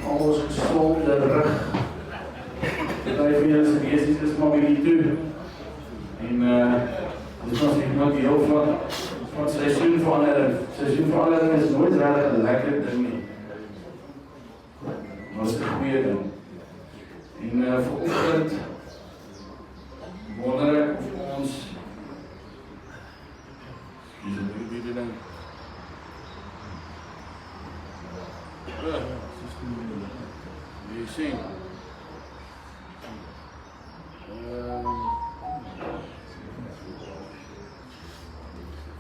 Alles gezonde rug. Blijf je als het eerst is, dat mag je niet doen. En dit was niet nog die hoofd van het seizoenverandering is nooit redelijk een lekker ding nie. Maar het is een goede ding. En vanochtend wonder ek of ons you see.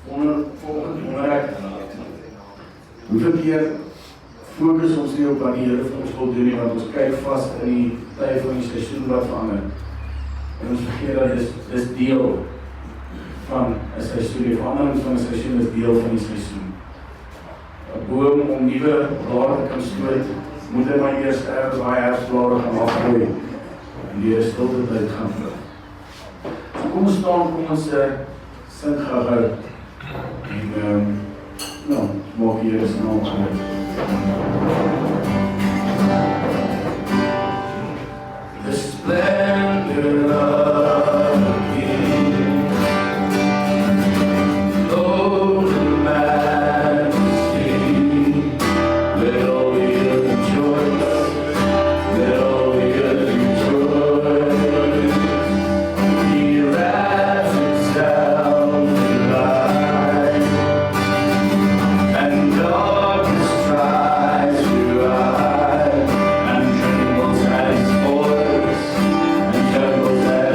Volgende onderwerp. Hoeveel keer focus ons nie op wat die Here vir ons wil doen, want ons kyk vast in die tyd van die seisoen wat verander. En ons vergeet dat dis deel van 'n seisoen. Die verandering van 'n seisoen is deel van die seisoen. 'n boom om nuwe blare te kan stoot, moet hy maar eers ergens baie herfstblare gaan afgooi en die stilte tyd gaan vir. So kom ons staan, kom ons sing gou en maak hier is naam gaan. The splendor of the King, oh the majesty, let all the earth rejoice, let all the earth rejoice. He wraps himself in light, and darkness tries to hide, and trembles at his voice, and trembles at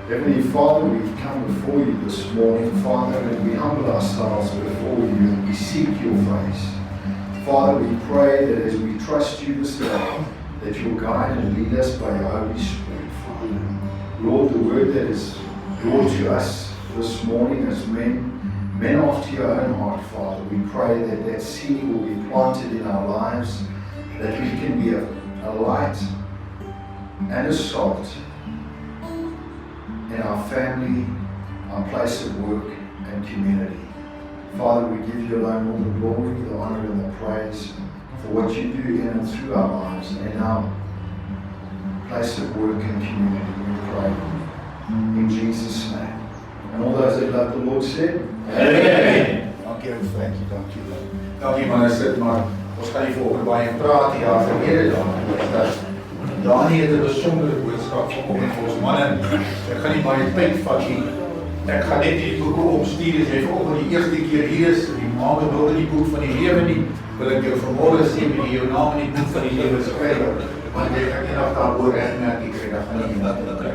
Heavenly Father, we come before you this morning, Father, and we humble ourselves before you and we seek your face. Father, we pray that as we trust you this day, that you'll guide and lead us by your Holy Spirit, Father. Lord, the word that is brought to us this morning as men after your own heart, Father, we pray that that seed will be planted in our lives, that we can be a light and a salt in our family, our place of work and community. Father, we give you alone all the glory, the honor and the praise for what you do in and through our lives and our place of work and community. We pray in Jesus' name. And all those that love the Lord said, Amen. Dankie ou Frankie, dankie Lord. Dankie man, is dit maar, ons gaan nie volgende baie praat hier, verlede dan, Dani het 'n besondere boodskap vir ons manne. Ek gaan nie baie tyd vat nie. Ek gaan net die boek opstuur as jy vanoggend die eerste keer hier is, die maande wil die boek van die lewe nie, wil ek jou vanmôre sê met jou naam in die boek van die lewe skryf. Want jy kan nie nog daaroor regmerk kry, dat gaan nie iemand kry.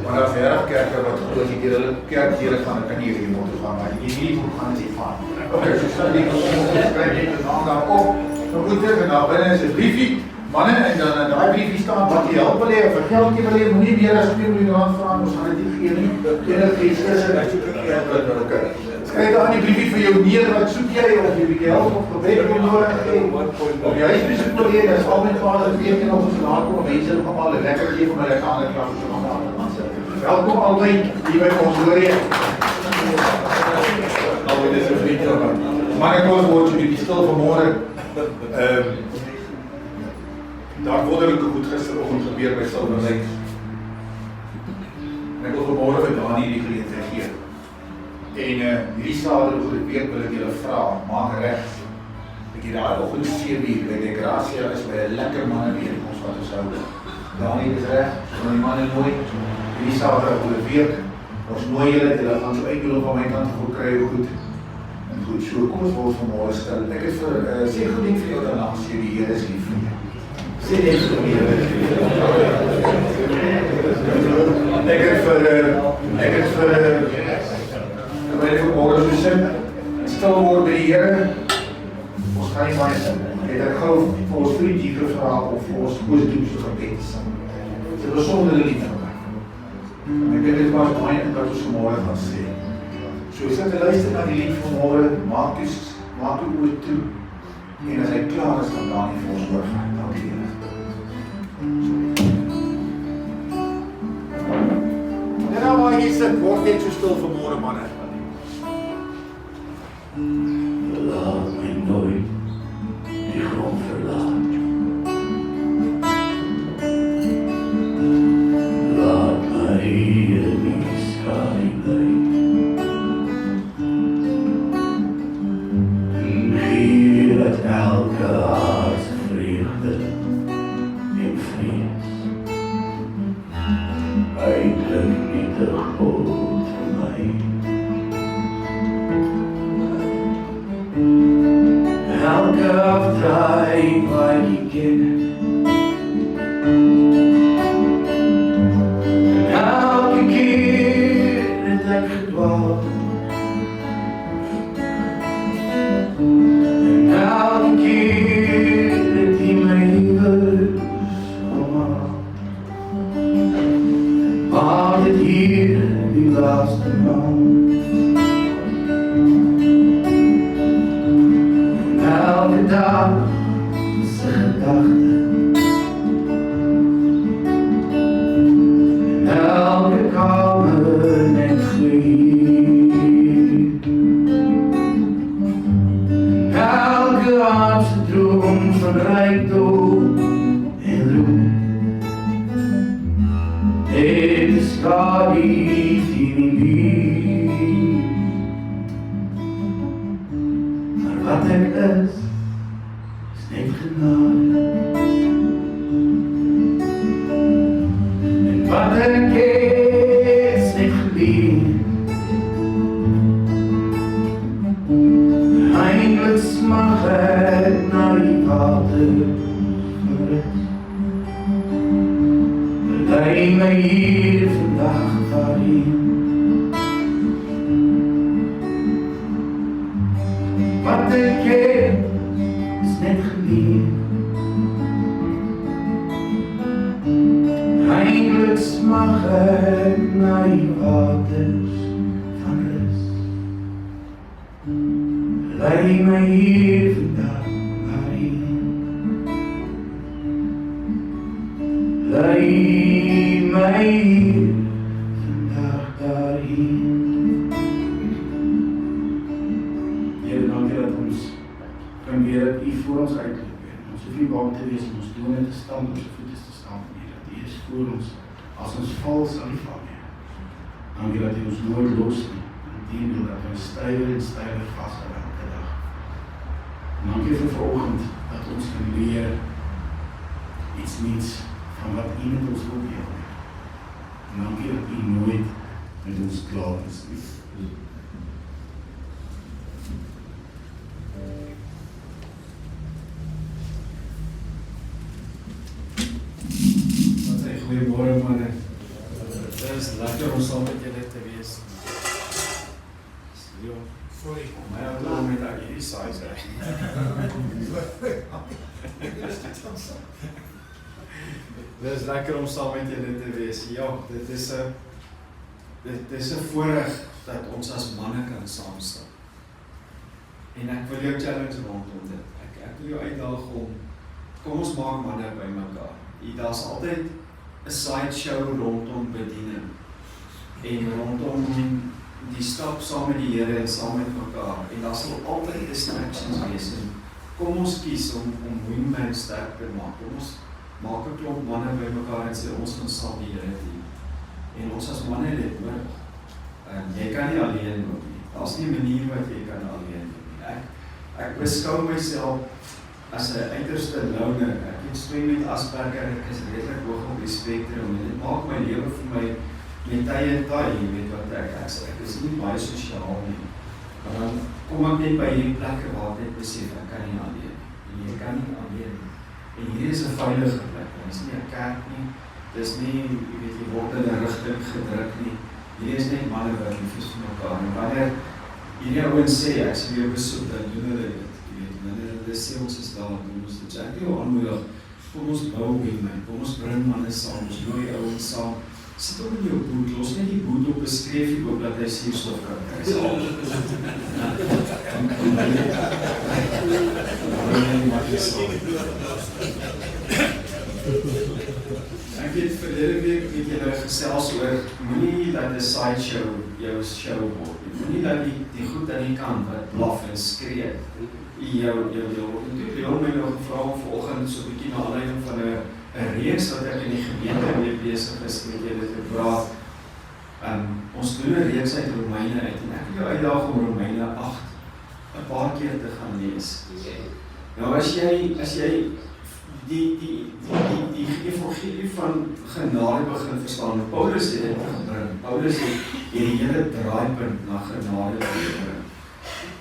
Maar as jy kerke wat glo as jy deur hulle kerkdere gaan, dan kan jy hier moet gaan, maar jy nie boek gaan jy van. Okay, so sal die skryf jy die naam daarop. Dan moet jy nou binne is 'n briefie. Manne, en dan in daai briefie staan wat jy help wil hê of geld jy wil hê, moenie meer as R2 miljoen vra, ons gaan dit nie gee nie. Enigiets is en ek soek 'n kerk wat wil kyk. Skryf daar in die briefie vir jou neer wat soek jy of jy bietjie help of gebed jy nodig het. Of jy huisbesoek wil hê, dis al met Vader weet jy nog ons laat kom mense kom al lekker gee vir my ek gaan net klas so gaan. Welkom altyd hier by ons hoor jy. Altyd is 'n vriend van. Maar ek wil word jy bietjie stil vanmôre. Daar wonderlijke goed gisteroggend gebeur by Silver Lakes. En ek wil vanmôre vir Dani die geleentheid gee. En hierdie saterdag oor die week wil ek julle vra, maak reg. Ek het daai oggend 7:00 by die Gracia is by 'n lekker manne bijeenkoms wat ons hou. Dani is reg, van die manne nooi. Hierdie saterdag oor die week, ons nooi julle gaan so uitdoen van my kant voor kry goed. En goed, so kom ons word vanmôre stil. Ek het vir sê gedien vir jou daarna sê die Here is lief vir jou. Sê net vir my. Ek het vir môre so sin, stil word by die Here. Ons gaan nie baie sin. Ek gou vir ons vriendjie gevra of vir ons positief gebed. Dit is 'n besondere lied vir my. Ek dink dit was baie wat ons môre gaan sê. So sit en luister na die lied van môre, maak die oor toe. En as hy klaar is, dan daar nie vir ons oorgaan. Dankie Here. En nou waar jy sit, word net so stil vanmôre manne. Laat my nooit die grond verlaat. Laat my in die sky bly. Gee dat elke hart vreugde en vrees eindelijk niet te groot voor mij. Elke afdraai waar ik ken, en elke keer dat ik verdwaal, en elke keer dat die mij was allemaal. Maar dit hier, die laatste maand. Elke dag is een gedachte. En elke kamer neemt gloed. Elke aardse droom van rijkdom en roem. Dit is God die niet lief. Maar wat ik is net genade. En wat ik is net geliefd. Eindelijk Eindelijk smag ek na die water gerust. Lei my hier vandag daarheen. Wat ek ken is net geleer. Eindelijk smag ek na die waters van rus. Lei my hier vandag daarheen. Lei my hier vandag daarheen. Here, dankie dat ons kan weer dat U voor ons uitloop. Ons hoef nie bang te wees om ons done te stamp op sy voete te stamp. Dat U is voor ons, as ons val sal nie val nie. Dankie dat U ons nooit los nie. Inteendeel dat ons stywer en stywer vashou elke dag. En dankie vir vanoggend dat ons kan leer iets niets van wat U met ons wil deel. En dankie dat U nooit met ons klaar is nie. Goeiemôre manne. Dit is lekker om saam met julle te wees. Leon, sorry, my ou met daai hierdie size reg. Dit is lekker om saam met julle te wees. Ja, dit is 'n voorreg dat ons as manne kan saam staan. En ek wil jou challenge rondom dit. Ek wil jou uitdaag om kom ons maak manne bymekaar. Daar's altyd 'n sideshow rondom bediening en rondom die stap saam met die Here en saam met mekaar. En daar sal altyd distractions wees. En kom ons kies om wingman sterk te maak. Kom ons maak 'n klomp manne bymekaar en sê ons gaan saam die Here dien. En ons as manne het dit nodig. Jy kan nie alleen doen nie. Daar's nie 'n manier wat jy kan alleen doen nie. Ek beskou myself as 'n uiterste loner. Ek het streng met Asperger, ek is redelik hoog op die spektrum en dit maak my lewe vir my met tye en taai, jy weet wat ek is nie baie sosiaal nie. Maar dan kom ek net by hierdie plekke waar ek net besef, ek kan nie alleen nie. En jy kan nie alleen nie. En hier is 'n veilige plek, dit is nie 'n kerk nie, dit is nie, jy weet, jy word in 'n rigting gedruk nie. Hier is net manne wat lief is vir mekaar. En wanneer hierdie ouens sê, ek sê weer besoek, dan doen hulle dit. Hulle sê ons is daar, doen ons dit. Ek wil aanmoedig, kom ons bou wingman, kom ons bring manne saam, ons nooi ouens saam. Sit op in jou boot, los net die boot op 'n skreefie oop dat hy suurstof kan kry. Dis al. Ek het verlede week met julle gesels oor moenie dat 'n sideshow jou show word. Moenie dat die goed aan die kant wat blaf en skree jou en toe Leon my nou gevra om vanoggend so 'n bietjie na aanleiding van 'n reeks wat ek in die gemeente mee besig is met julle te praat. Ons doen 'n reeks uit Romeine uit en ek wil jou uitdaag om Romeine 8 'n paar keer te gaan lees. Nou as jy die evangelie van genade begin verstaan, Paulus het dit gebring. Paulus het die hele draaipunt na genade gebring.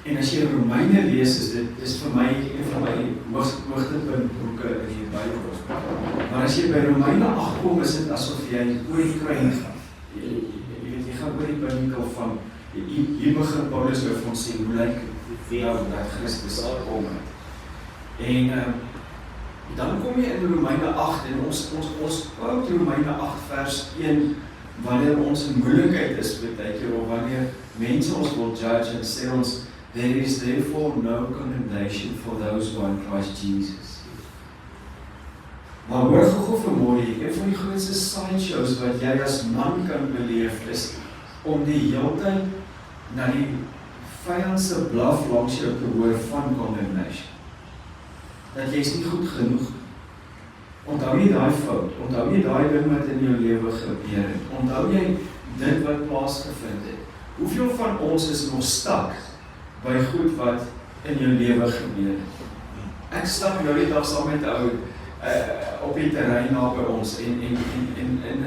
En as jy Romeine lees, is vir my een van my hoogtepuntboeke in die Bybel. Maar as jy by Romeine 8 kom, is dit asof jy oor die kruin gaan. Jy gaan oor die pinnakel van, hier begin Paulus vir ons sê, hoe lyk jou dat Christus kom het. En dan kom jy in Romeine 8 en ons quote Romeine 8 vers 1 wanneer ons in moeilikheid is baie keer of wanneer mense ons wil judge en sê ons there is therefore no condemnation for those who are in Christ Jesus. Maar hoor gou vanmôre, een van die grootste sideshows wat jy as man kan beleef is om die heeltyd na die vyand se blaf langs jou te hoor van condemnation. Dat jy is nie goed genoeg. Onthou jy daai fout, onthou jy daai ding wat in jou lewe gebeur het, onthou jy dit wat plaasgevind het. Hoeveel van ons is nog stak by goed wat in jou lewe gebeur het? Ek stap nou die dag saam met 'n ou op die terrein naby ons en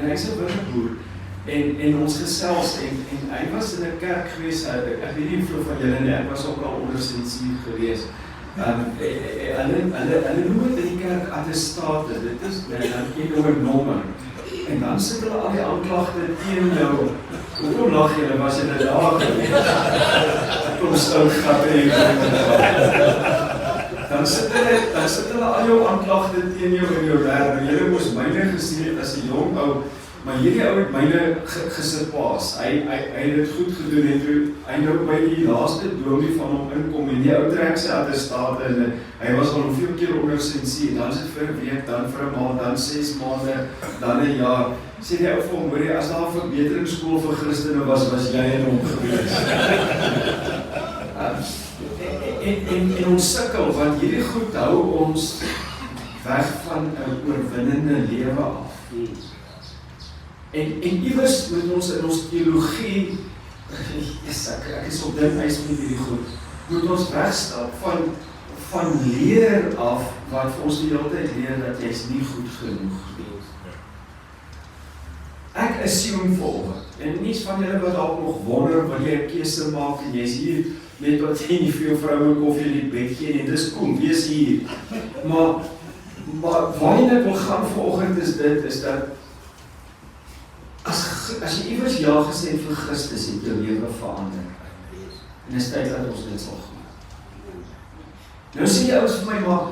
hy is 'n wingerdboer en ons gesels en hy was in 'n kerk gewees, ek weet nie hoeveel van julle nie, ek was ook al onder sensuur gewees. Hulle noem dit in die kerk attestate, dit is dan een oor nommer. En dan sit hulle al die aanklagte teen jou. Hoekom lag julle, was julle daar gewees? Kom stout gatte en dan sit hulle al jou aanklagte teen jou in jou werk. Julle moes myne gesien het as 'n jong ou, maar hierdie ou het myne gesit paas. Hy het dit goed gedoen en toe hy nou by die laaste dominee van hom inkom en die ou trek sy attestate en hy was al hoeveel keer onder sensuur, dan is dit vir 'n week, dan vir 'n maand, dan 6 maande, dan 'n jaar. Sê die ou vir hom, hoor jy, as daar 'n verbeteringsskool vir Christene was jy in hom gewees. En ons sukkel, want hierdie goed hou ons weg van 'n oorwinnende lewe af. En iewers moet ons in ons teologie, ek is op dit ys met hierdie goed, moet ons wegstap van leer af, wat vir ons die hele tyd leer, dat jy is nie goed genoeg nie. Ek assume volgende, en niets van julle wat dalk nog wonder, wat jy 'n keuse maak, en jy is hier, net wat jy nie vir jou vrou koffie in die bed gee, en dis cool, wees hier. Maar waarin ek wil gaan vanoggend is dat, as jy iewers ja gesê vir Christus, het jou lewe verander. En is tyd dat ons dit sal gaan. Nou sê jy ouens vir my, maar,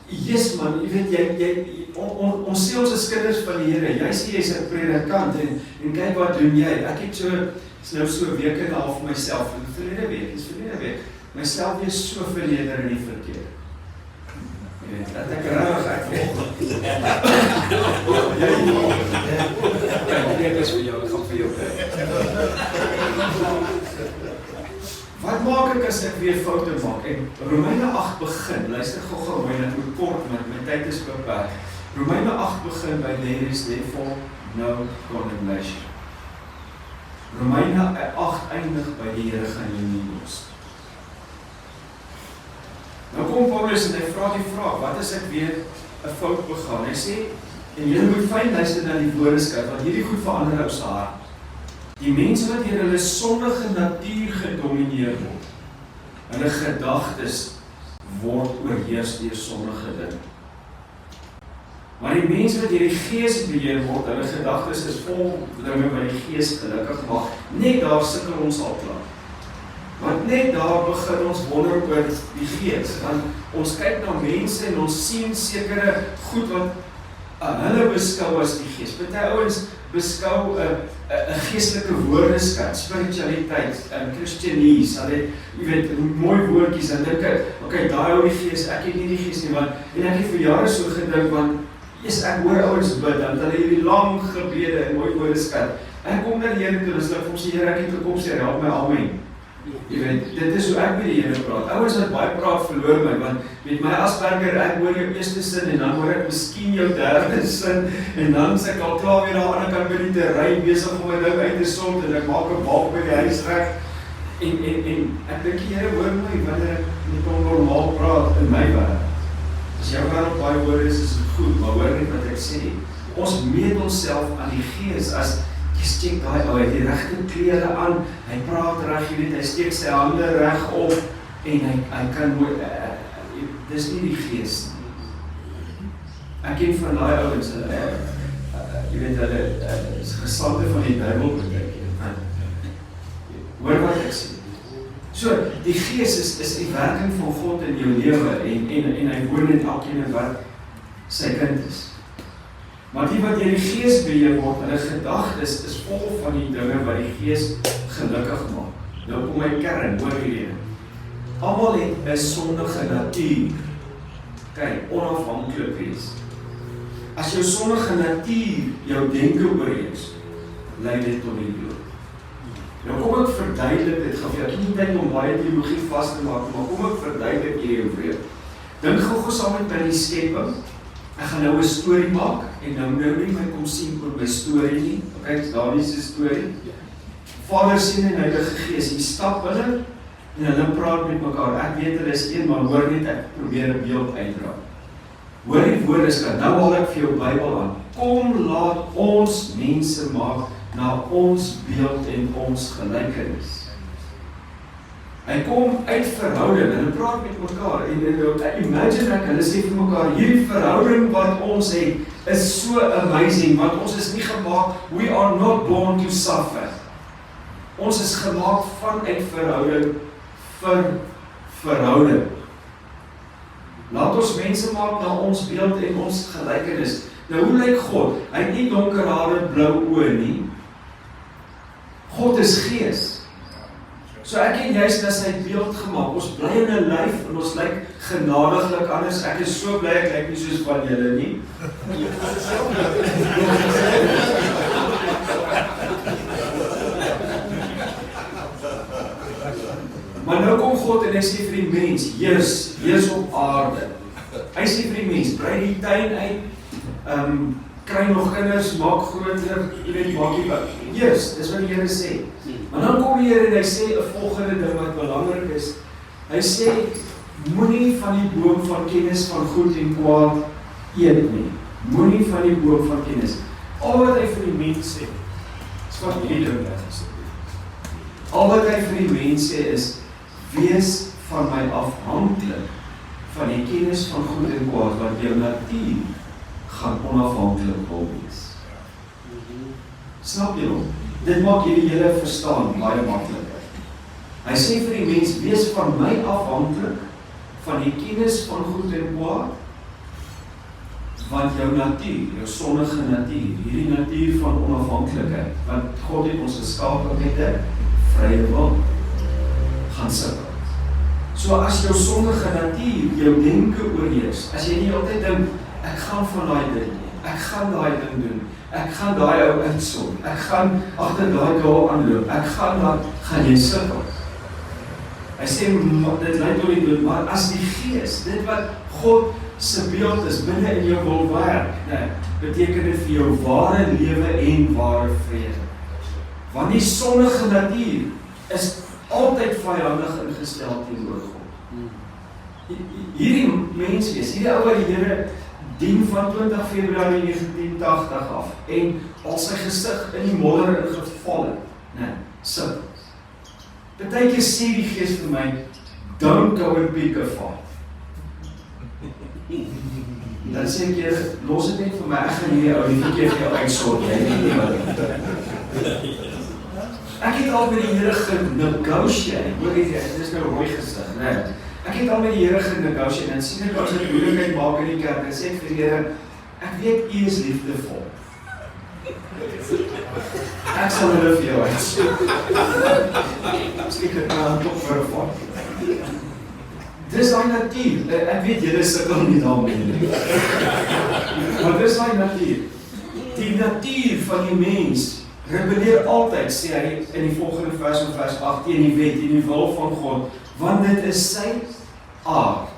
yes man, jy weet, ons sê ons is kinders van die Here, jy sê jy is 'n predikant, en kyk wat doen jy, ek het is nou so 'n week en 'n half myself, verlede week, myself weer so verleder in die verkeer. Dat ek rarig volg. Dit is vir jou, ek gaan vir jou. Wat maak ek as ek weer foute maak? En Romeine 8 begin, luister gou Romeine, ek moet kort, want my tyd is beperk. Romeine 8 begin by there is therefore no condemnation. Romeine 8 eindig by die Here gaan jou nie los. Nou kom Paulus en hy vra die vraag, wat as ek weer 'n fout begaan? Hy sê, en julle moet fyn luister na die woordeskrif, want hierdie goed verander ou se hart. Die mense wat deur hulle sondige natuur gedomineer word, hulle gedagtes word oorheers deur sondige dinge. Maar die mense wat deur die Gees beheer word, hulle gedagtes is vol dinge wat die Gees gelukkig maak. Net daar sukkel ons al klaar. Want net daar begin ons wonder oor die Gees, want ons kyk na mense en ons sien sekere goed wat hulle beskou as die Gees. Party ouens beskou 'n geestelike woordeskat, spiritualiteit, Christianese, hulle, jy weet, mooi woordjies, en dink ek, okay, daai ou die Gees, ek het nie die Gees nie, en ek het vir jare so gedink, want ek hoor ouens bid, dan hulle hierdie lang gebede en mooi woordeskat. Ek kom na die Here toe, en sê, vir sê, Here, ek het gekom, sê, help my, amen. Jy weet, dit is hoe ek met die Here praat. Ouens wat baie praat verloor my, want met my Asperger, ek hoor jou eerste sin, en dan hoor ek miskien jou derde sin, en dan sê ek al klaar weer aan die ander kant by die terrein, besig om my ding uit te sond, en ek maak 'n balk by die huis reg, en ek dink die Here hoor my, wanneer ek met hom normaal praat in my wêreld. As jou wêreld baie woorde is dit goed, maar hoor net wat ek sê. Ons meet onsself aan die Gees, as steek daai ou, hy het die regte klere aan, hy praat reg, jy weet, hy steek sy hande reg op, en hy kan mooi, dis nie die Gees nie. Ek ken van daai ouens, jy weet, hulle is gesande van die duiwel beteken. Hoor wat ek sê. So, die Gees is die werking van God in jou lewe, en hy woon in elkeen wat sy kind is. Maar die wat deur die Gees beheer word, hulle gedagtes is vol van die dinge wat die Gees gelukkig maak. Nou kom my kern, hoor hierdie. Almal het 'n sondige natuur. Kyk, onafhanklik wees. As jou sondige natuur jou denke oorheers, lei dit tot die dood. Nou kom ek verduidelik dit, ek het nie tyd om baie teologie vas te maak, maar kom ek verduidelik hierdie weer. Dink gou saam met my die skepping. Ek gaan nou 'n storie maak, en nou nie my kom sien oor my storie nie. Okay, daar is 'n storie. Vader, Seun en Heilige Gees, hier stap hulle, en hulle praat met mekaar. Ek weet hulle is een, maar hoor net, ek probeer 'n beeld uitdra. Hoor die woordeskat, nou haal ek vir jou Bybel aan. Kom, laat ons mense maak na ons beeld en ons gelykenis. Hy kom uit verhouding, en hy praat met mekaar, en imagine ek, hulle sê vir mekaar, hierdie verhouding wat ons het, is so amazing, want ons is nie gemaak, we are not born to suffer. Ons is gemaak vanuit verhouding vir verhouding. Laat ons mense maak na ons beeld en ons gelykenis. Nou, hoe lyk God? Hy het nie donker hare, blou oë nie. God is gees. So ek en jy is na sy beeld gemaak. Ons bly in 'n lyf en ons lyk genadiglik anders. Ek is so bly ek lyk nie soos van julle nie. Maar nou kom God en hy sê vir die mens, heers op aarde. Hy sê vir die mens, brei die tuin uit, kry nog kinders, maak groter, maak die wat. Heers, dis wat die Here sê. Maar dan kom die Here en hy sê 'n volgende ding wat belangrik is. Hy sê, moenie van die boom van kennis van goed en kwaad eet nie. Moenie van die boom van kennis. Al wat hy vir die mens sê, is wat hierdie ding is. Al wat hy vir die mens sê is, wees van my afhanklik van die kennis van goed en kwaad, want jou natuur gaan onafhanklik wil wees. Snap jy nog? Dit maak jy die hele verstaan baie makliker. Hy sê vir die mens, wees van my afhanklik van die kennis van goed en kwaad, want jou natuur, jou sondige natuur, hierdie natuur van onafhanklikheid, want God het ons geskaap met 'n vrye wil, gaan sukkel. So as jou sondige natuur jou denke oorheers, as jy nie altyd dink, ek gaan van daai ding, ek gaan daai ding doen, ek gaan daai ou insort, ek gaan agter daai gaal aanloop, ek gaan jy sukkel. Hy sê, dit lyk tot die dood, maar as die gees, dit wat God se beeld is, binne in jou wil werk, beteken dit vir jou ware lewe en ware vrede. Want die sondige natuur is altyd vyandig ingestel teenoor God. Hierdie mens wees, hierdie ou wat die Here dien van 20 Februarie 1980 af, en al sy gesig in die modder ingeval het, sukkel. Partykeer sê die Gees vir my, don't go and pick a fight. Dan sê ek jy, los het net vir my, ek gaan hierdie ou die verkeer vir jou uitsort, jy weet nie wat. Ek het al met die Here genegotiate, hoor jy, dit is nou rooi gesig, nee. Ek het al met die Here genegotiate, en sien ek as ek moeilikheid maak in die kerk, en sê ek vir die Here, ek weet U is liefdevol. Ek sal hulle vir jou uitsort. Miskien het nou aan top vir 'n vat. Dis daai natuur, ek weet julle sukkel nie daarmee nie. Maar dis daai natuur. Die natuur van die mens rebelleer altyd, sê hy in die volgende vers in vers 8, teen die wet, teen die wil van God, want dit is sy aard.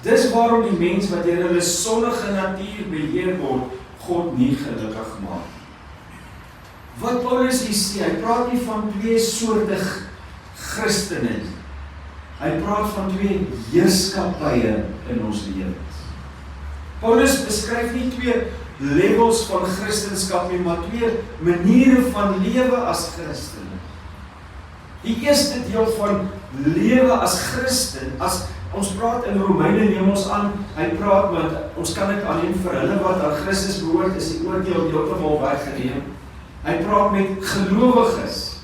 Dis waarom die mens wat deur hulle sondige natuur beheer word, God nie gelukkig maak. Wat Paulus hier sê, hy praat nie van twee soorte Christene nie. Hy praat van twee heerskapye in ons lewens. Paulus beskryf nie twee levels van Christenskap nie, maar twee maniere van lewe as Christen. Die eerste deel van lewe as Christen, as ons praat in Romeine, neem ons aan, hy praat met, ons kan dit alleen vir hulle wat aan Christus behoort, is die oordeel heeltemal weggeneem. Hy praat met gelowiges.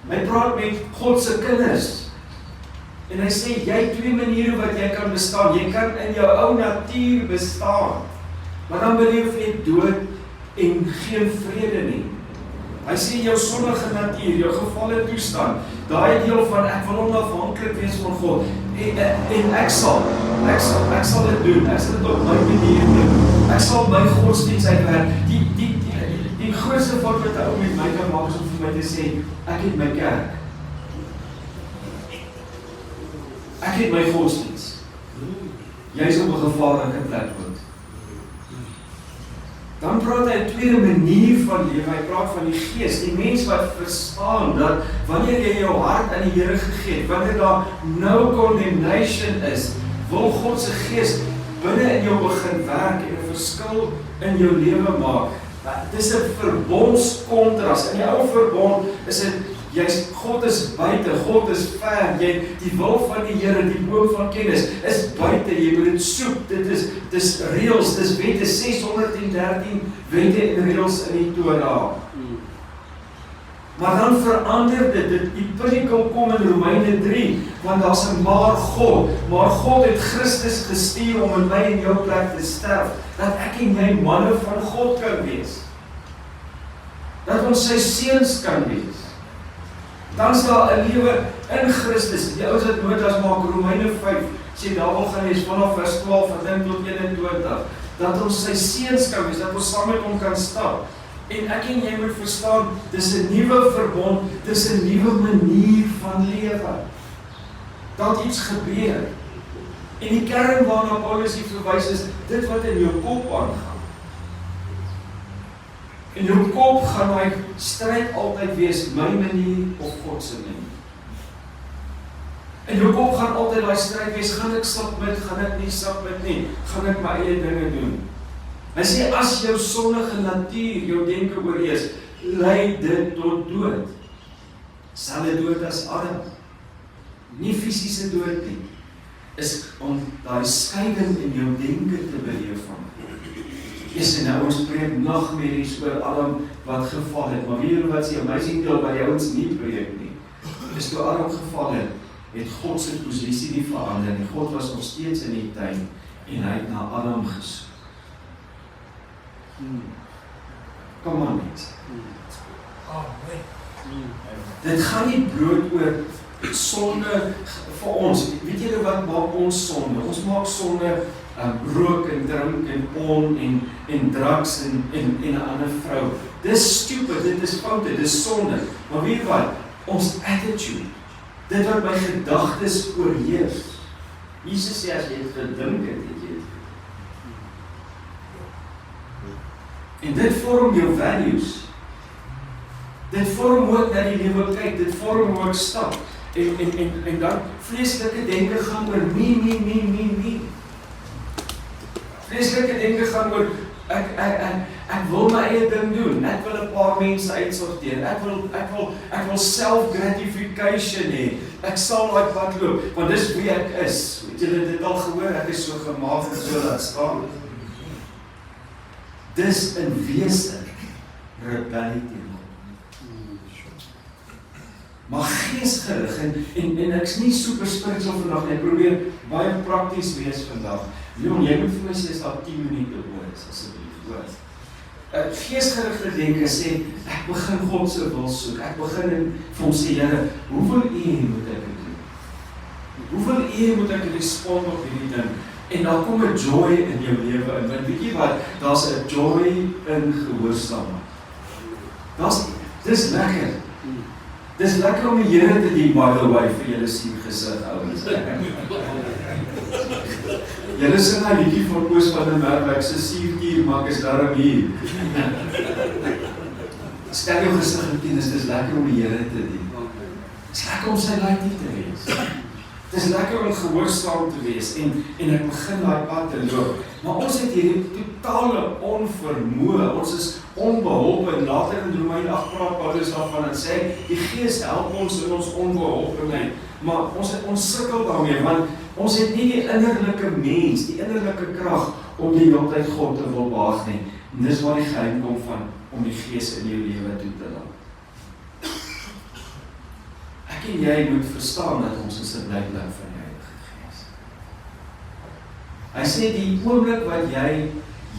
Hy praat met God se kinders. En hy sê, jy het twee maniere wat jy kan bestaan. Jy kan in jou ou natuur bestaan, maar dan beleef jy dood en geen vrede nie. Hy sê, jou sondige natuur, jou gevalle toestand, daai deel van, ek wil onafhanklik wees van God, en ek sal dit doen, ek sal dit op my manier doen, ek sal my godsdienst uitwerk. Die grootste fout wat ou met my kan maak, is om vir my te sê, ek het my kerk. Ek het my godsdienst. Jy is op 'n gevaarlike plek ook. Dan praat hy 'n tweede manier van lewe, hy praat van die gees, die mens wat verstaan dat wanneer jy jou hart aan die Here gegee het, wanneer daar no condemnation is, wil God se gees binne in jou begin werk en 'n verskil in jou lewe maak. Dit is 'n verbondskontras. In die ou verbond is dit God is buite, God is ver. Die wil van die Here, die boom van kennis is buite. Jy moet dit soek. Dit is reëls, dis wette, 613 wette en reëls in die Torah. Maar dan verander dit, die pinnacle kom in Romeine 3, want daar's 'n maar God het Christus gestuur om in my en jou plek te sterf, dat ek en jy manne van God kan wees. Dat ons sy seuns kan wees. Dan is daar 'n lewe in Christus. Die ouens het notas maak, Romeine 5, sê daar wil gaan lees vanaf vers 12 tot 21, dat ons sy seuns kan wees, dat ons saam met hom kan stap. En ek en jy moet verstaan, dis 'n nuwe verbond, dis 'n nuwe manier van lewe. Dat iets gebeur. En die kern waarna Paulus hier verwys is, dit wat in jou kop aangaan. In jou kop gaan hy stryd altyd wees, my manier of God se manier. In jou kop gaan altyd daai stryd wees, gaan ek submit, gaan ek nie submit nie, gaan ek my eie dinge doen. Hy sê, as jou sondige natuur jou denke oorheers, lei dit tot dood. Selfde dood as Adam. Nie fisiese dood nie, is om daai skeiding in jou denke te beleef van. En nou ons preek nagmerries oor Adam wat geval het, maar weet jy wat die amazing deel by jou ons nie preek nie, is toe Adam geval het God se posisie nie verander nie. God was nog steeds in die tuin en hy het na Adam gesoek. Kom aan mense. Dit gaan nie bloot oor sonde vir ons. Weet julle wat maak ons sonde? Ons maak sonde rook en drink en drugs en 'n ander vrou. Dis stupid, dit is foute, dis sonde. Maar weet jy wat? Ons attitude, dit wat my gedagtes oorheers. Jesus sê as jy het gedink het, het jy het. En dit vorm jou values. Dit vorm hoe ek na die lewe kyk, dit vorm hoe ek stap. En dan vleeslike denke gaan oor me. Vleeslike denke gaan oor ek wil my eie ding doen. Ek wil 'n paar mense uitsorteer. Ek wil self-gratification hê. Ek sal daai pad loop, want dis wie ek is. Het julle dit al gehoor? Ek is so gemaak en so laat staan. Dis in wese rebellie teen God. Maar geesgerig en ek's nie super spiritual vandag nie. Ek probeer baie prakties wees vandag. Leon, jy moet vir my sê as daar 10 minute oor is, asseblief, hoor. Geesgerigte denke sê, ek begin God se wil soek. Ek begin vir hom sê, Here, hoeveel uur moet ek dit doen? Hoeveel uur moet ek respond op hierdie ding? En dan kom 'n joy in jou lewe in. Want weet jy wat? Daar's 'n joy in gehoorsaamheid. Dis lekker. Dis lekker om die Here te dien, by the way, vir julle sien gesig, ouens. Julle sing nou liedjie van Koos van der Merwe, ek se suurtier maak is daarom hier. Stel jou gesig in kennis, dis lekker om die Here te dien. Dis lekker om sy laaitjie te wees. Dis lekker om gehoorsaam te wees en ek begin daai pad te loop. Maar ons het hierdie totale onvermoë. Ons is onbeholpe en later in Romeine 8 praat Paulus daarvan en sê die Gees help ons in ons onbeholpenheid. Maar ons sukkel daarmee want ons het nie die innerlike mens, die innerlike krag om die hele tyd God te wil behaag nie. En dis waar die geheim kom van om die Gees in jou lewe toe te laat. Ek en jy moet verstaan dat ons is 'n blydskap van die Heilige Gees. Hy sê die oomblik wat jy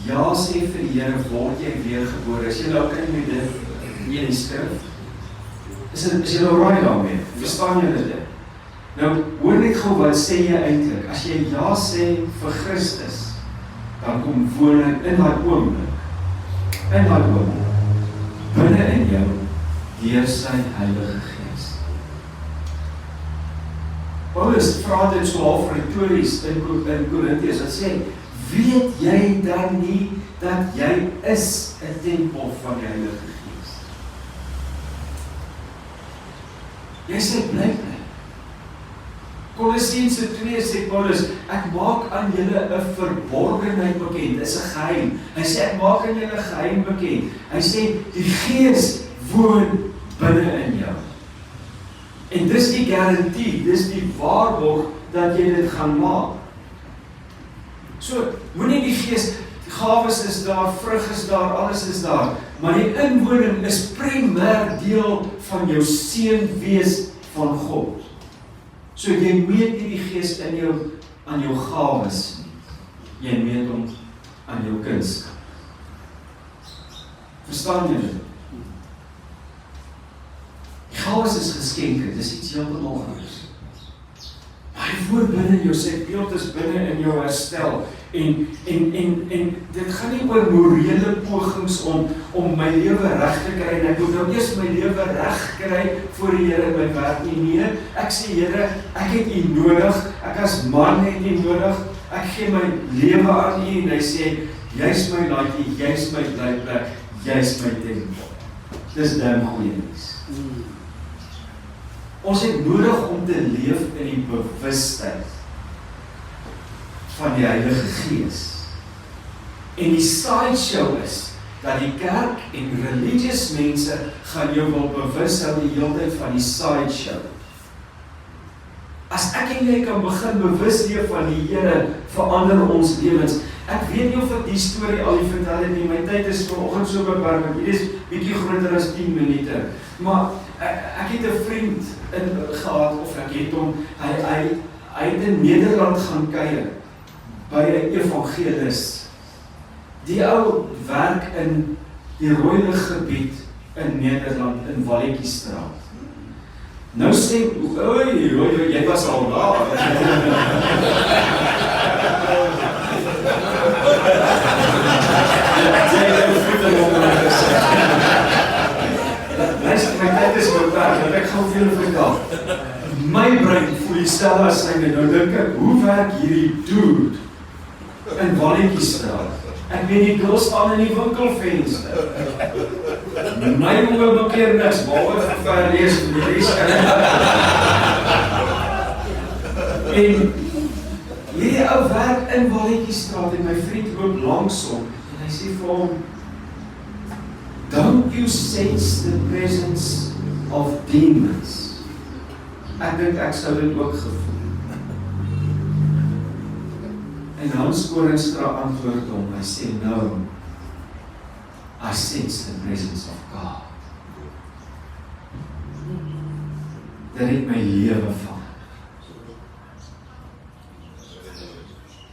ja sê vir die Here, word jy weergebore. Is jy nou okay met dit in die skrif? Is jy nou right daarmee? Verstaan jy dit? Nou, hoor net gou wat sê jy eintlik. As jy ja sê vir Christus, dan kom woon hy in daai oomblik. Binne in jou deur sy Heilige Gees. Paulus vra dit so half retories in Korintiërs, wat sê, weet jy dan nie dat jy is 'n tempel van die Heilige Gees? Jy sê bly. Kolossense 2 sê Paulus, ek maak aan julle 'n verborgenheid bekend, dis 'n geheim. Hy sê ek maak aan julle 'n geheim bekend. Hy sê die Gees woon binne in jou. En dis die garantie, dis die waarborg dat jy dit gaan maak. So, moenie die Gees, die gawes is daar, vrug is daar, alles is daar, maar die inwoning is primêr deel van jou seun wees van God. So jy meet nie die Gees in jou, aan jou gawes nie. Jy meet hom aan jou kunskap. Verstaan jy dit? Die gawes is geskenke, dis iets heeltemal anders. Maar hy woon binne in jou, sy beeld is binne in jou herstel. En dit gaan nie oor morele pogings om my lewe reg te kry, en ek moet nou eers my lewe reg kry voor die Here in my werk nie. Nee, ek sê Here, ek het U nodig, ek as man het U nodig, ek gee my lewe aan U, en hy sê, jy's my laaitjie, jy's my blyplek, jy's my tempel. Dis dan goeie nuus. Ons het nodig om te leef in die bewustheid van die Heilige Gees. En die sideshow is, dat die kerk en religious mense gaan jou wil bewus hou die hele tyd van die sideshow. As ek en jy kan begin bewus leef van die Here, verander ons lewens. Ek weet nie of ek die storie al die vertel het nie, my tyd is vanoggend so beperk, want hier is bietjie groter as 10 minute. Maar ek het 'n vriend gehad, of ek het hom, hy het in Nederland gaan kuier, by 'n evangelis. Die ou werk in die Rooilig gebied in Nederland, in Walletjiestraat. Nou sê, oei, jy was al daar. My tyd is beperk, ek gaan vir julle vertel. My brein voel dieselfde as syne. Nou dink ek, hoe werk hierdie dude in Walletjiestraat? Ek weet die girls staan in die winkelvenster. My oë bekeer niks, behalwe vir verlees en die res kan en hierdie ou werk in Walletjiestraat en my vriend loop langs hom en hy sê vir hom, don't you sense the presence of demons? Ek dink ek sou dit ook gevoel. En Hans Koningstra antwoord hom, hy sê, no, I sense the presence of God. Dit het my lewe van.